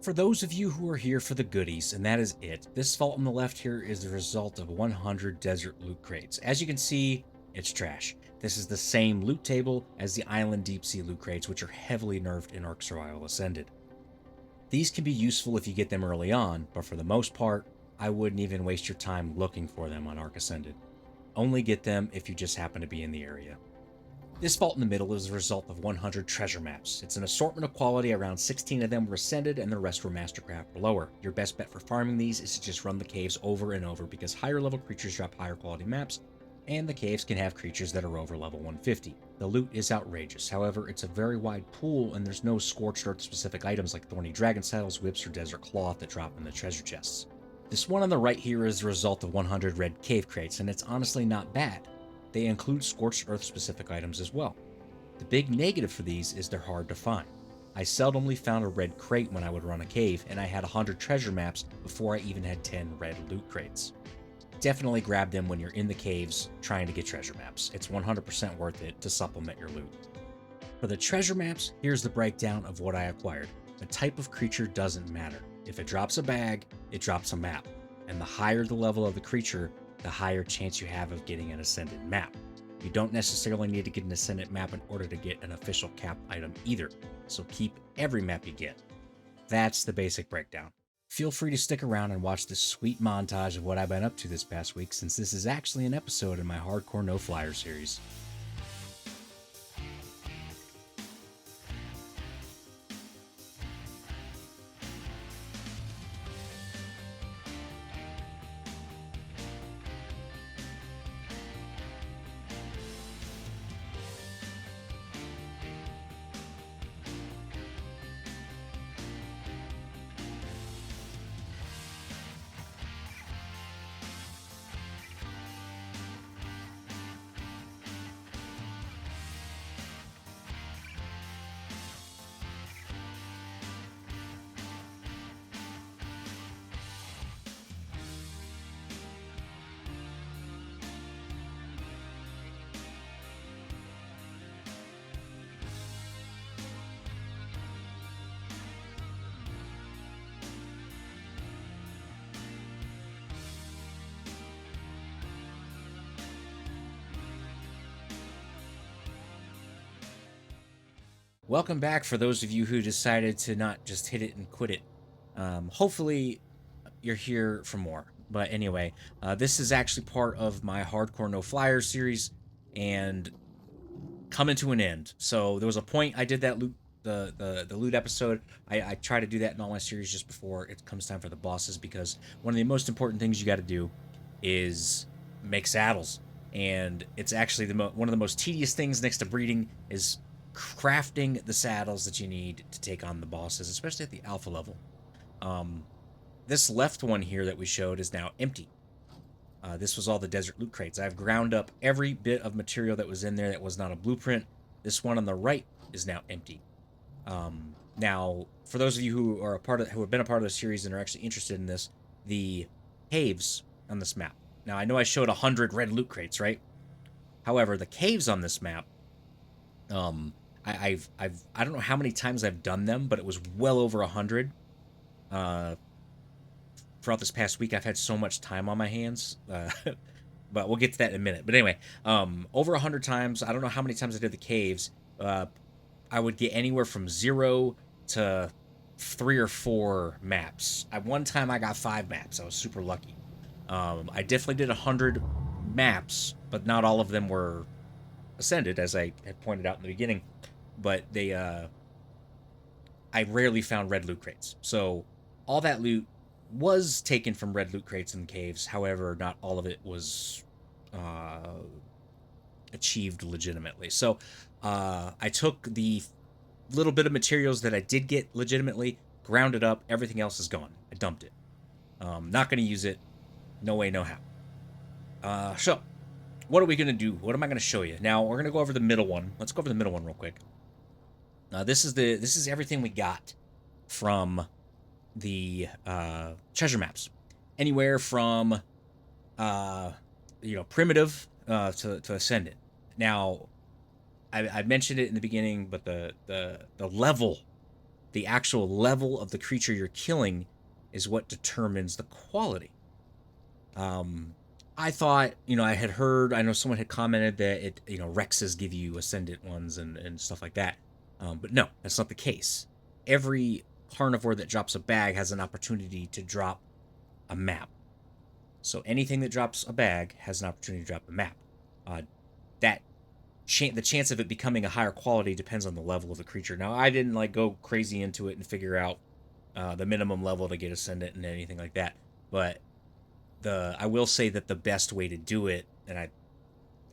For those of you who are here for the goodies, and that is it, this vault on the left here is the result of 100 desert loot crates. As you can see, it's trash. This is the same loot table as the island deep sea loot crates, which are heavily nerfed in ARK Survival Ascended. These can be useful if you get them early on, but for the most part, I wouldn't even waste your time looking for them on ARK Ascended. Only get them if you just happen to be in the area. This vault in the middle is the result of 100 treasure maps. It's an assortment of quality, around 16 of them were Ascended and the rest were Mastercraft or lower. Your best bet for farming these is to just run the caves over and over because higher level creatures drop higher quality maps, and the caves can have creatures that are over level 150. The loot is outrageous, however it's a very wide pool and there's no Scorched Earth specific items like thorny dragon saddles, whips, or desert cloth that drop in the treasure chests. This one on the right here is the result of 100 red cave crates, and it's honestly not bad. They include Scorched Earth specific items as well. The big negative for these is they're hard to find. I seldomly found a red crate when I would run a cave, and I had 100 treasure maps before I even had 10 red loot crates. Definitely grab them when you're in the caves trying to get treasure maps. It's 100% worth it to supplement your loot. For the treasure maps, here's the breakdown of what I acquired. The type of creature doesn't matter. If it drops a bag, it drops a map. And the higher the level of the creature, the higher chance you have of getting an Ascended map. You don't necessarily need to get an Ascended map in order to get an official cap item either, so keep every map you get. That's the basic breakdown. Feel free to stick around and watch this sweet montage of what I've been up to this past week, since this is actually an episode in my Hardcore No Flyer series. Welcome back for those of you who decided to not just hit it and quit it. Hopefully you're here for more. But anyway, this is actually part of my Hardcore No Flyers series and coming to an end. So there was a point I did that loot, the loot episode. I try to do that in all my series just before it comes time for the bosses, because one of the most important things you got to do is make saddles. And it's actually one of the most tedious things next to breeding is crafting the saddles that you need to take on the bosses, especially at the alpha level. This left one here that we showed is now empty. This was all the desert loot crates. I've ground up every bit of material that was in there that was not a blueprint. This one on the right is now empty. Now, for those of you who are who have been a part of the series and are actually interested in this, the caves on this map. Now, I know I showed 100 red loot crates, right? However, the caves on this map, I don't know how many times I've done them, but it was well over 100. Throughout this past week, I've had so much time on my hands, but we'll get to that in a minute. But anyway, over 100 times. I don't know how many times I did the caves. I would get anywhere from 0 to 3 or 4 maps. At one time, I got 5 maps. I was super lucky. I definitely did 100 maps, but not all of them were Ascended, as I had pointed out in the beginning. But I rarely found red loot crates. So all that loot was taken from red loot crates in caves. However, not all of it was achieved legitimately. So I took the little bit of materials that I did get legitimately, ground it up. Everything else is gone. I dumped it. Not going to use it. No way, no how. So what are we going to do? What am I going to show you? Now, we're going to go over the middle one. Let's go over the middle one real quick. This is everything we got from the treasure maps. Anywhere from primitive to Ascendant. Now, I mentioned it in the beginning, but the level The actual level of the creature you're killing is what determines the quality. I thought, I had heard, I know someone had commented that Rexes give you ascendant ones and stuff like that. But no, that's not the case. Every carnivore that drops a bag has an opportunity to drop a map. So anything that drops a bag has an opportunity to drop a map. That the chance of it becoming a higher quality depends on the level of the creature. Now, I didn't go crazy into it and figure out the minimum level to get ascendant and anything like that. But I will say that the best way to do it, and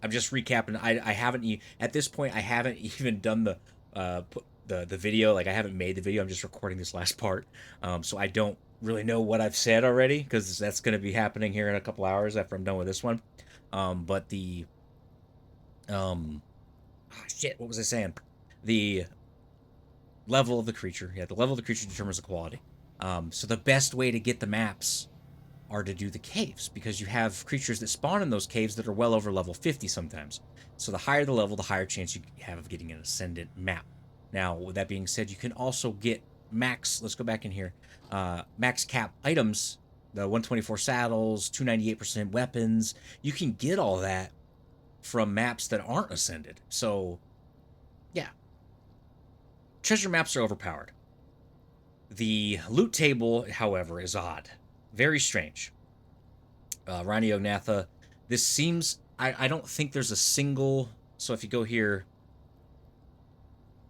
I'm just recapping. I haven't at this point I haven't even done the video. Like, I haven't made the video. I'm just recording this last part. So I don't really know what I've said already, because that's going to be happening here in a couple hours after I'm done with this one. But the what was I saying? The level of the creature. Yeah, the level of the creature determines the quality. So the best way to get the maps are to do the caves, because you have creatures that spawn in those caves that are well over level 50 sometimes. So the higher the level, the higher chance you have of getting an ascendant map. Now, with that being said, you can also get max, let's go back in here, max cap items, the 124 saddles, 298% weapons. You can get all that from maps that aren't ascended. So, yeah. Treasure maps are overpowered. The loot table, however, is odd. Very strange. Rani Ognatha, this seems... I don't think there's a single... So if you go here,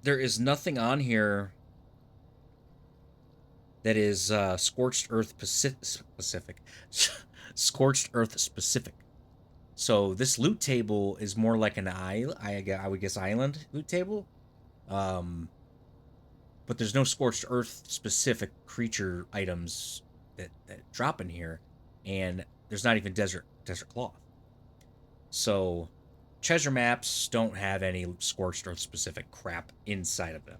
there is nothing on here that is Scorched Earth specific. Scorched Earth specific. So this loot table is more like an island, I would guess island loot table. But there's no Scorched Earth specific creature items that drop in here, and there's not even desert cloth. So treasure maps don't have any Scorched Earth specific crap inside of them,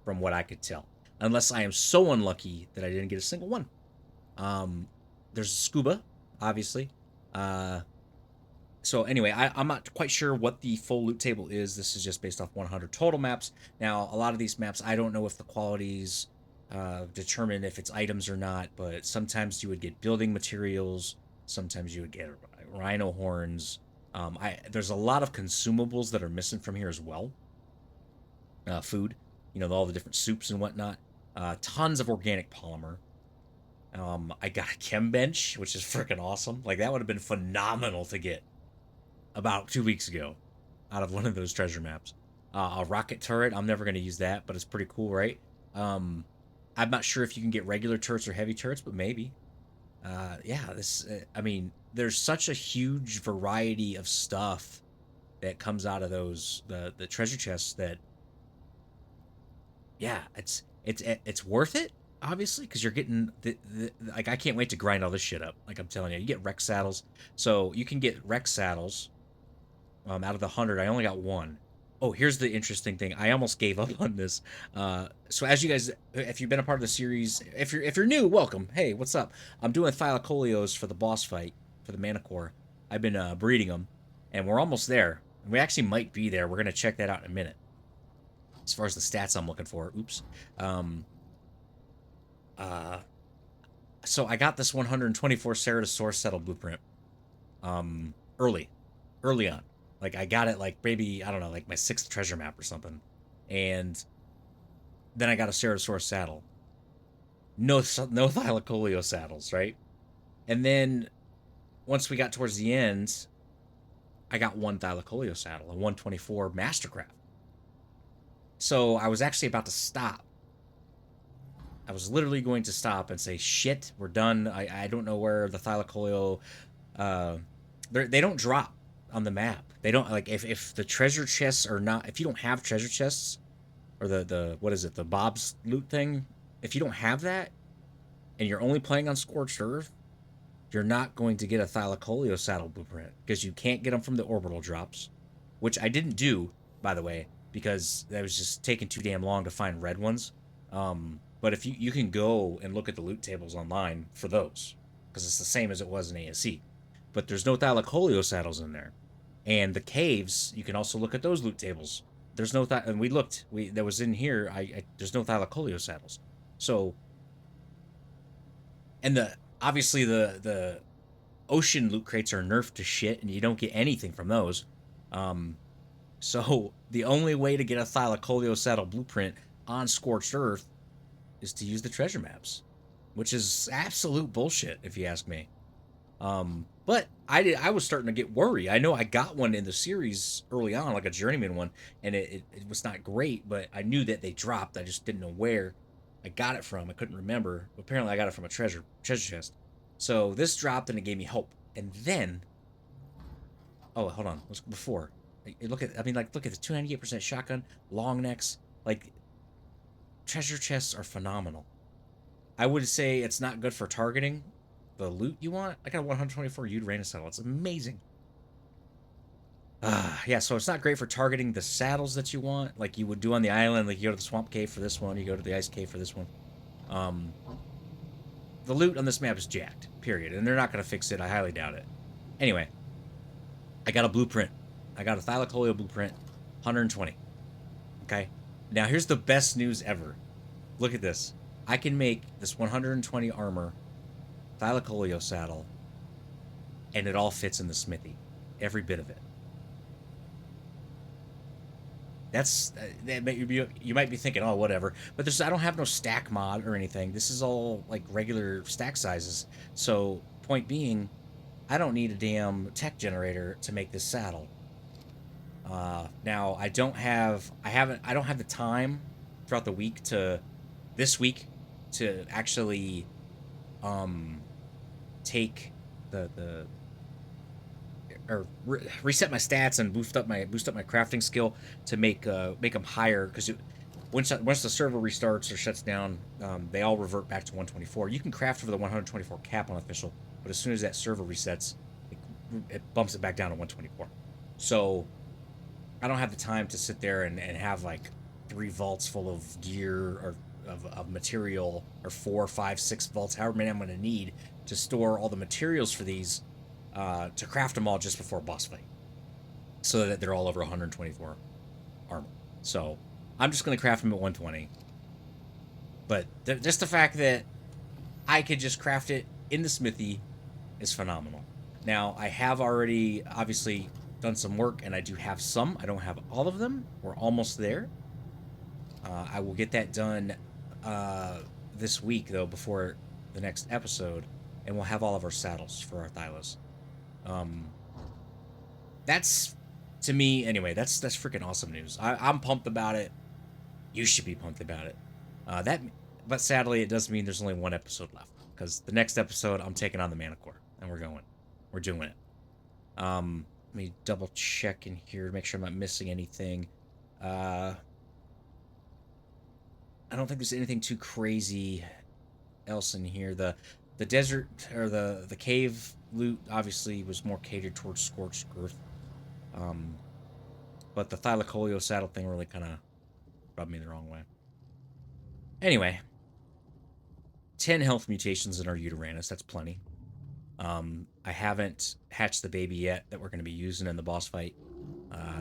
from what I could tell, unless I am so unlucky that I didn't get a single one. There's scuba, obviously. So anyway, I'm not quite sure what the full loot table is. This is just based off 100 total maps. Now, a lot of these maps, I don't know if the qualities determine if it's items or not, but sometimes you would get building materials. Sometimes you would get rhino horns. There's a lot of consumables that are missing from here as well. Food, all the different soups and whatnot. Tons of organic polymer. I got a chem bench, which is freaking awesome. Like, that would have been phenomenal to get about 2 weeks ago out of one of those treasure maps. A rocket turret, I'm never going to use that, but it's pretty cool, right? I'm not sure if you can get regular turrets or heavy turrets, but maybe. Yeah, I mean, there's such a huge variety of stuff that comes out of those, the treasure chests, that, yeah, it's worth it, obviously, because you're getting like, I can't wait to grind all this shit up. Like, I'm telling you, you get Rex saddles. So you can get Rex saddles. Out of the 100, I only got one. Oh, here's the interesting thing. I almost gave up on this. So as you guys, if you've been a part of the series, if you're new, welcome. Hey, what's up? I'm doing Thylacolios for the boss fight for the Manicore. I've been breeding them, and we're almost there. We actually might be there. We're gonna check that out in a minute. As far as the stats I'm looking for, oops. So I got this 124 Ceratosaurus Settle blueprint. Early on. Like, I got it, like, maybe, I don't know, like my 6th treasure map or something. And then I got a Ceratosaurus saddle. No Thylacoleo saddles, right? And then, once we got towards the end, I got one Thylacoleo saddle, a 124 Mastercraft. So I was actually about to stop. I was literally going to stop and say, shit, we're done. I don't know where the Thylacoleo... they don't drop on the map. They don't, like, if the treasure chests are not, if you don't have treasure chests, or the what is it, the Bob's loot thing, if you don't have that, and you're only playing on Scorched Earth, you're not going to get a Thylacoleo saddle blueprint, because you can't get them from the orbital drops, which I didn't do, by the way, because that was just taking too damn long to find red ones. But if you can go and look at the loot tables online for those, because it's the same as it was in ASC. But there's no Thylacoleo saddles in there. And the caves, you can also look at those loot tables. There's no and we looked. That was in here. There's no Thylacoleo saddles. So, and obviously the ocean loot crates are nerfed to shit, and you don't get anything from those. So the only way to get a Thylacoleo saddle blueprint on Scorched Earth is to use the treasure maps, which is absolute bullshit if you ask me. But I was starting to get worried. I know I got one in the series early on, like a journeyman one, and it was not great, but I knew that they dropped. I just didn't know where I got it from. I couldn't remember. Apparently I got it from a treasure chest. So this dropped and it gave me hope. And then, oh, hold on. Let's before. Look at, I mean, like, look at the 298% shotgun, long necks. Like, treasure chests are phenomenal. I would say it's not good for targeting the loot you want. I got a 124 Uranus saddle. It's amazing. Yeah, so it's not great for targeting the saddles that you want, like you would do on the island. Like you go to the swamp cave for this one, you go to the ice cave for this one. Um, the loot on this map is jacked, period, and they're not going to fix it. I highly doubt it. Anyway, I got a blueprint. I got a Thylacoleo blueprint, 120. Okay, now here's the best news ever. Look at this. I can make this 120 armor Thylacoleo saddle, and it all fits in the smithy, every bit of it. That's you might be thinking, oh, whatever, but there's I don't have no stack mod or anything. This is all like regular stack sizes. So point being, I don't need a damn tech generator to make this saddle. Now I don't have the time throughout the week to this week to actually take the or reset my stats and boost up my crafting skill to make them higher, because once the server restarts or shuts down, they all revert back to 124. You can craft over the 124 cap on official, but as soon as that server resets, it bumps it back down to 124. So I don't have the time to sit there and have like 3 vaults full of gear or of material, or 4, 5, 6 vaults, however many I'm going to need to store all the materials for these, to craft them all just before boss fight, so that they're all over 124 armor. So I'm just going to craft them at 120. But just the fact that I could just craft it in the smithy is phenomenal. Now, I have already obviously done some work, and I do have some. I don't have all of them. We're almost there. I will get that done this week, though, before the next episode, and we'll have all of our saddles for our Thylas. That's, to me, anyway, that's freaking awesome news. I'm pumped about it. You should be pumped about it. But sadly, it does mean there's only one episode left, because the next episode, I'm taking on the Manicore, and we're doing it. Let me double check in here to make sure I'm not missing anything. I don't think there's anything too crazy else in here. The desert, or the cave loot obviously was more catered towards Scorched Earth. But the Thylacoleo saddle thing really kind of rubbed me the wrong way. Anyway, 10 health mutations in our Uranus. That's plenty. I haven't hatched the baby yet that we're going to be using in the boss fight.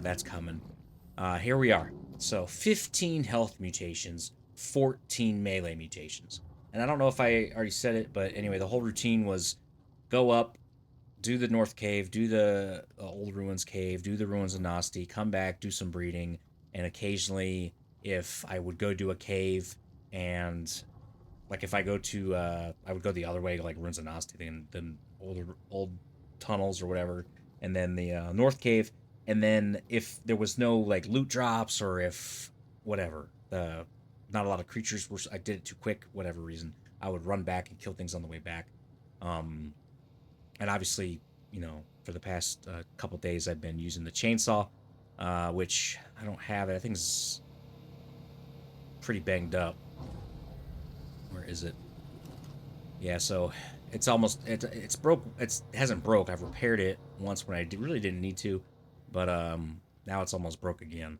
That's coming. Here we are. So 15 health mutations, 14 melee mutations. And I don't know if I already said it, but anyway, the whole routine was go up, do the North Cave, do the Old Ruins Cave, do the Ruins of Nosti, come back, do some breeding, and occasionally, if I would go do a cave, and like if I go to, I would go the other way, like Ruins of Nosti, then old tunnels or whatever, and then the North Cave, and then if there was no like loot drops, or if whatever, not a lot of creatures were, I did it too quick, whatever reason, I would run back and kill things on the way back. And obviously, you know, for the past couple days, I've been using the chainsaw, which I don't have it. I think it's pretty banged up. Where is it? Yeah, so it's almost, it's broke. It hasn't broke. I've repaired it once when I really didn't need to, but now it's almost broke again.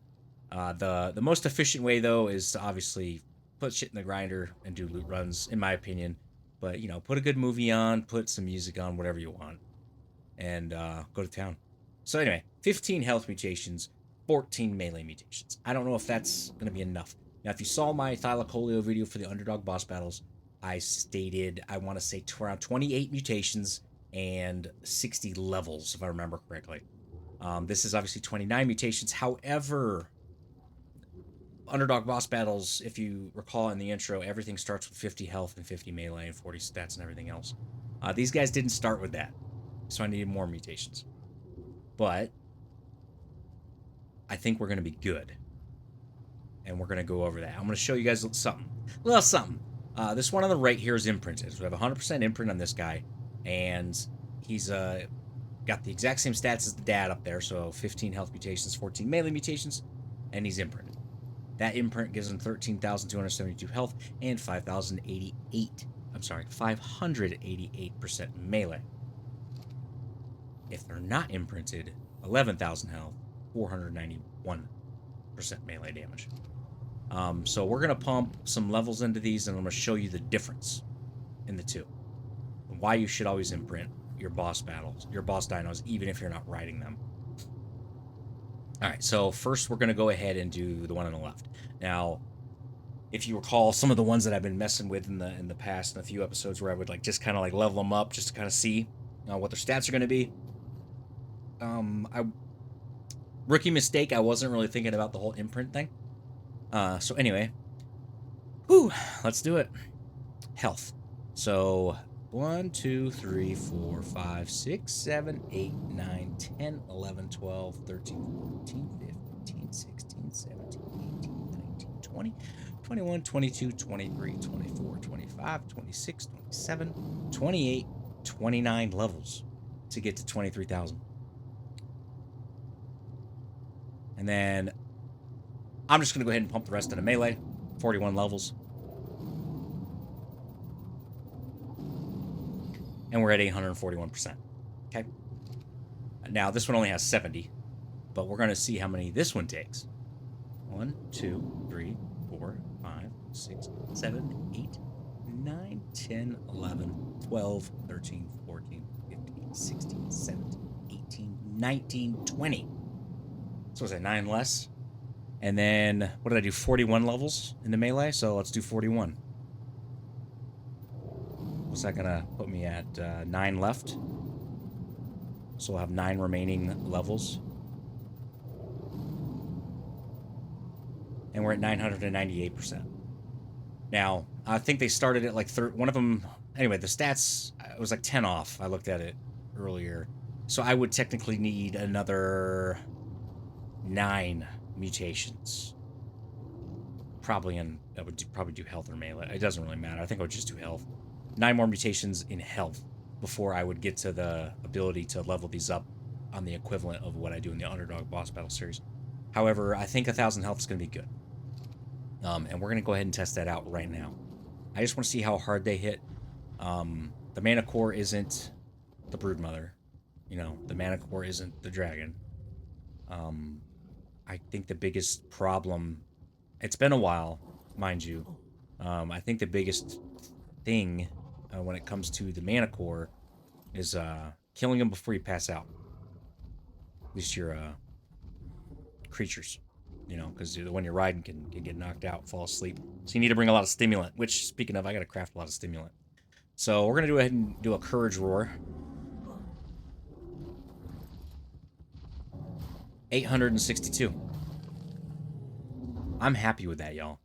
The most efficient way, though, is to obviously put shit in the grinder and do loot runs, in my opinion. But, you know, put a good movie on, put some music on, whatever you want, and go to town. So anyway, 15 health mutations, 14 melee mutations. I don't know if that's going to be enough. Now, if you saw my Thylacoleo video for the underdog boss battles, I stated, I want to say around 28 mutations and 60 levels, if I remember correctly. This is obviously 29 mutations. However, underdog boss battles, if you recall in the intro, everything starts with 50 health and 50 melee and 40 stats and everything else. These guys didn't start with that, so I needed more mutations. But I think we're going to be good. And we're going to go over that. I'm going to show you guys something. A little something. This one on the right here is imprinted. So we have 100% imprint on this guy. And he's got the exact same stats as the dad up there. So 15 health mutations, 14 melee mutations. And he's imprinted. That imprint gives him 13,272 health and 588% melee. If they're not imprinted, 11,000 health, 491% melee damage. So we're going to pump some levels into these, and I'm going to show you the difference in the two. And why you should always imprint your boss battles, your boss dinos, even if you're not riding them. Alright, so first we're going to go ahead and do the one on the left. Now, if you recall, some of the ones that I've been messing with in the past, in a few episodes where I would just kind of level them up just to kind of see what their stats are going to be. Rookie mistake, I wasn't really thinking about the whole imprint thing. So anyway, let's do it. Health. So 1, 2, 3, 4, 5, 6, 7, 8, 9, 10, 11, 12, 13, 14, 15, 16, 17, 18, 19, 20, 21, 22, 23, 24, 25, 26, 27, 28, 29 levels to get to 23,000. And then I'm just going to go ahead and pump the rest into melee. 41 levels. And we're at 841%. Okay. Now, this one only has 70. But we're going to see how many this one takes. 1, 2, 3, 4, 5, 6, 7, 8, 9, 10, 11, 12, 13, 14, 15, 16, 17, 18, 19, 20. So was that 9 less? And then, what did I do? 41 levels in the melee? So let's do 41. What's that going to put me at? 9 left. So we'll have 9 remaining levels. And we're at 998%. Now, I think they started at one of them... Anyway, the stats, it was 10 off. I looked at it earlier. So I would technically need another 9 mutations. That would probably do health or melee. It doesn't really matter. I think I would just do health. 9 more mutations in health before I would get to the ability to level these up on the equivalent of what I do in the Underdog Boss Battle series. However, I think 1,000 health is going to be good. And we're going to go ahead and test that out right now. I just want to see how hard they hit. The Mana Core isn't the Broodmother. The Mana Core isn't the Dragon. I think the biggest problem, it's been a while, mind you. I think the biggest thing when it comes to the Mana Core is killing them before you pass out. At least your creatures, because the one you're riding can get knocked out, fall asleep. So you need to bring a lot of stimulant, which, speaking of, I got to craft a lot of stimulant. So we're going to go ahead and do a Courage Roar. 862. I'm happy with that, y'all.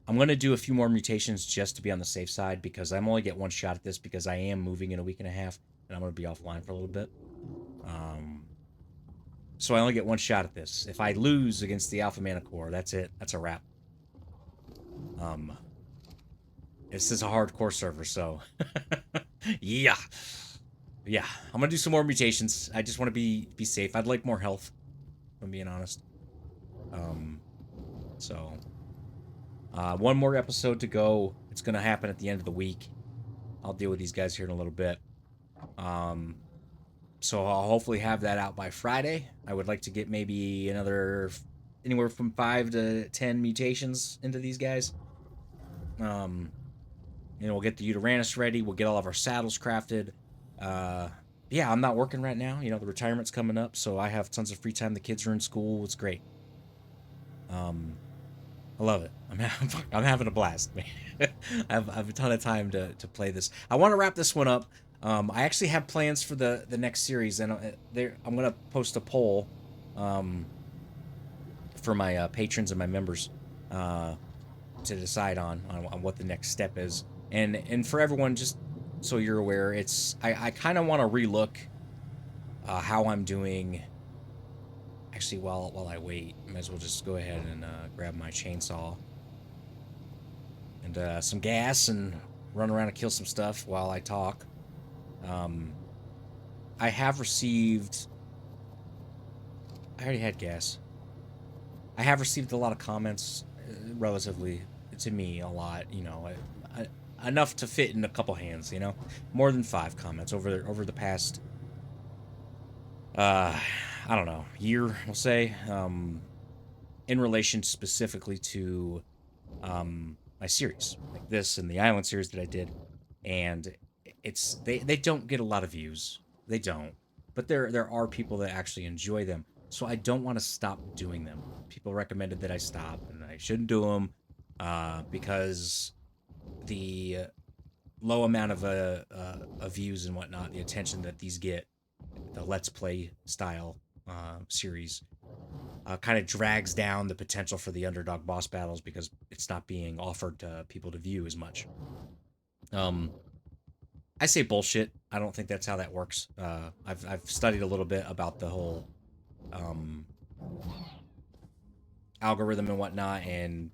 I'm going to do a few more mutations just to be on the safe side, because I'm only get one shot at this because I am moving in a week and a half, and I'm going to be offline for a little bit. So I only get one shot at this. If I lose against the Alpha Mana Core, that's it. That's a wrap. This is a hardcore server, so... Yeah. Yeah, I'm going to do some more mutations. I just want to be safe. I'd like more health, if I'm being honest. One more episode to go. It's going to happen at the end of the week. I'll deal with these guys here in a little bit. So I'll hopefully have that out by Friday. I would like to get maybe anywhere from 5 to 10 mutations into these guys. And we'll get the Uranus ready. We'll get all of our saddles crafted. Yeah, I'm not working right now. The retirement's coming up, so I have tons of free time. The kids are in school. It's great. I love it. I'm having a blast, man. I've a ton of time to play this. I want to wrap this one up. I actually have plans for the next series, and I'm gonna post a poll, um, for my patrons and my members, to decide on what the next step is, and for everyone, just so you're aware, I kind of want to relook how I'm doing. Actually, while I wait, I might as well just go ahead and grab my chainsaw and some gas and run around and kill some stuff while I talk. I have received. I already had gas. I have received a lot of comments, relatively to me, a lot. You know, enough to fit in a couple hands. You know, more than 5 comments over the past. I don't know, year, we'll say, in relation specifically to my series, like this and the Island series that I did, and they don't get a lot of views. They don't, but there are people that actually enjoy them. So I don't want to stop doing them. People recommended that I stop, and I shouldn't do them because the low amount of views and whatnot, the attention that these get, the Let's Play style series, kind of drags down the potential for the underdog boss battles because it's not being offered to people to view as much. I say bullshit. I don't think that's how that works. I've studied a little bit about the whole algorithm and whatnot, and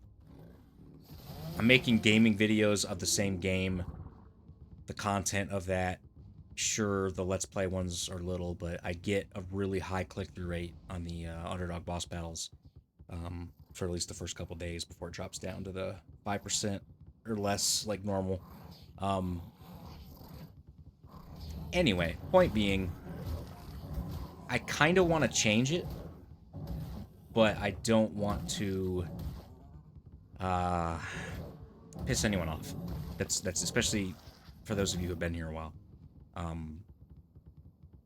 I'm making gaming videos of the same game. The content of that, sure, the Let's Play ones are little, but I get a really high click-through rate on the underdog boss battles, for at least the first couple days before it drops down to the 5% or less, like normal. Anyway, point being, I kind of want to change it, but I don't want to piss anyone off. That's especially for those of you who have been here a while.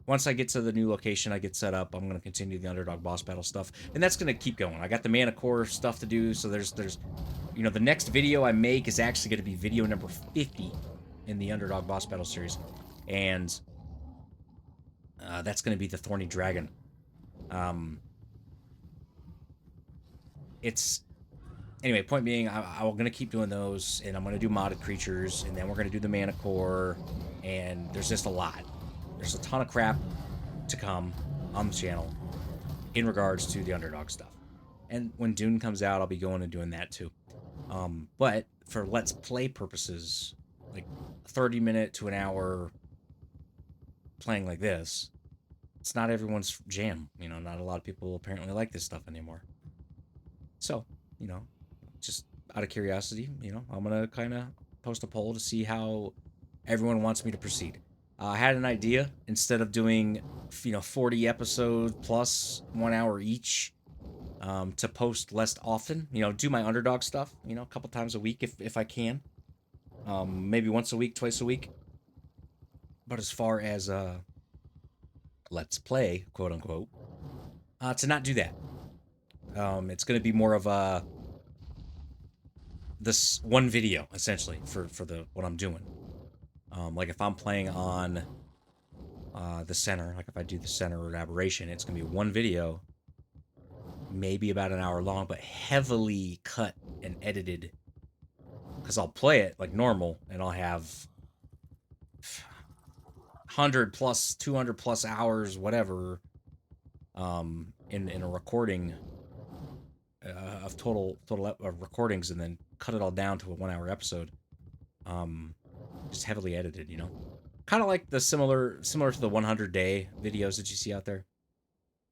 Once I get to the new location, I get set up, I'm going to continue the underdog boss battle stuff, and that's going to keep going. I got the mana core stuff to do, so there's you know, the next video I make is actually going to be video number 50 in the underdog boss battle series, and that's going to be the Thorny Dragon. Anyway, point being, I'm going to keep doing those, and I'm going to do modded creatures, and then we're going to do the mana core, and there's just a lot. There's a ton of crap to come on the channel in regards to the underdog stuff. And when Dune comes out, I'll be going and doing that too. But for Let's Play purposes, like 30-minute to an hour playing like this, it's not everyone's jam. You know, not a lot of people apparently like this stuff anymore. So, you know, just out of curiosity, you know, I'm going to kind of post a poll to see how everyone wants me to proceed. I had an idea, instead of doing, you know, 40 episodes plus 1 hour each, to post less often, you know, do my underdog stuff, you know, a couple times a week if I can. Maybe once a week, twice a week. But as far as Let's Play, quote unquote, to not do that. It's going to be more of this one video, essentially, for what I'm doing. Like if I'm playing on the center, like if I do the center or aberration, it's going to be one video, maybe about an hour long, but heavily cut and edited, because I'll play it like normal, and I'll have 100 plus, 200 plus hours, whatever, in a recording of total recordings, and then cut it all down to a 1 hour episode. Just heavily edited, you know, kind of like the similar to the 100-day videos that you see out there.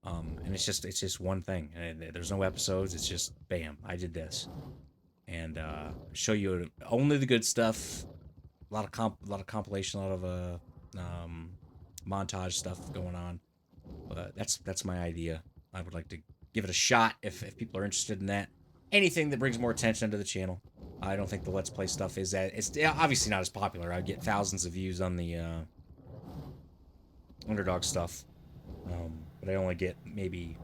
And it's just one thing, and there's no episodes. It's just bam, I did this, and show you only the good stuff. A lot of compilation, a lot of montage stuff going on. But that's my idea. I would like to give it a shot if people are interested in that. Anything that brings more attention to the channel. I don't think the Let's Play stuff is that. It's obviously not as popular. I get thousands of views on the underdog stuff, but I only get maybe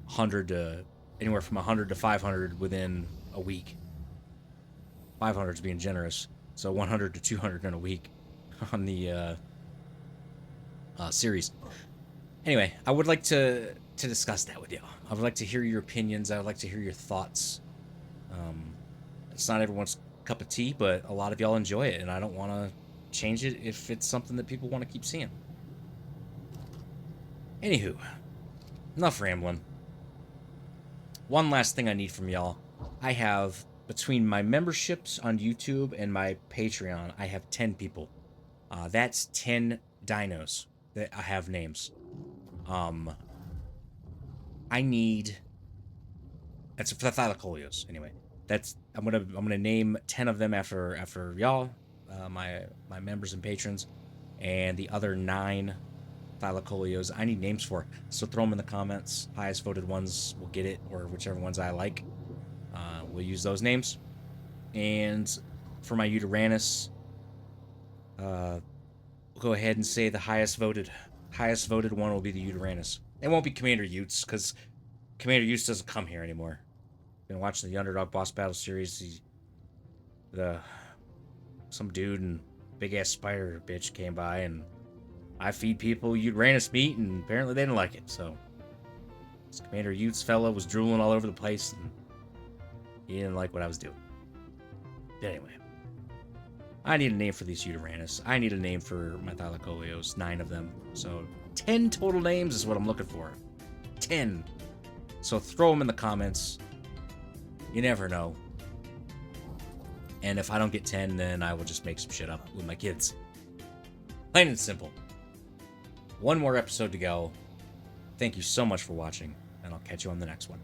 100 to anywhere from 100 to 500 within a week. 500 is being generous. So 100 to 200 in a week on the series. Anyway, I would like to discuss that with y'all. I would like to hear your opinions. I would like to hear your thoughts. It's not everyone's cup of tea, but a lot of y'all enjoy it, and I don't want to change it if it's something that people want to keep seeing. Anywho, enough rambling. One last thing I need from y'all. I have, between my memberships on YouTube and my Patreon, I have 10 people. That's 10 dinos that I have names. I need... That's for the Thylacoleos, anyway. I'm gonna name 10 of them after y'all, my members and patrons, and the other 9 Thylacoleos I need names for. So throw them in the comments. Highest voted ones will get it, or whichever ones I like. We'll use those names. And for my Uteranus, we'll go ahead and say the highest voted one will be the Uteranus. It won't be Commander Utes, because Commander Utes doesn't come here anymore. Been watching the Underdog Boss Battle series. Some dude and big ass spider bitch came by, and I feed people Uranus meat, and apparently they didn't like it. So this Commander Utes fella was drooling all over the place, and he didn't like what I was doing. But anyway, I need a name for these Uranus. I need a name for my Thylacoleos, 9 of them. So 10 total names is what I'm looking for. 10. So throw them in the comments. You never know. And if I don't get 10, then I will just make some shit up with my kids. Plain and simple. One more episode to go. Thank you so much for watching, and I'll catch you on the next one.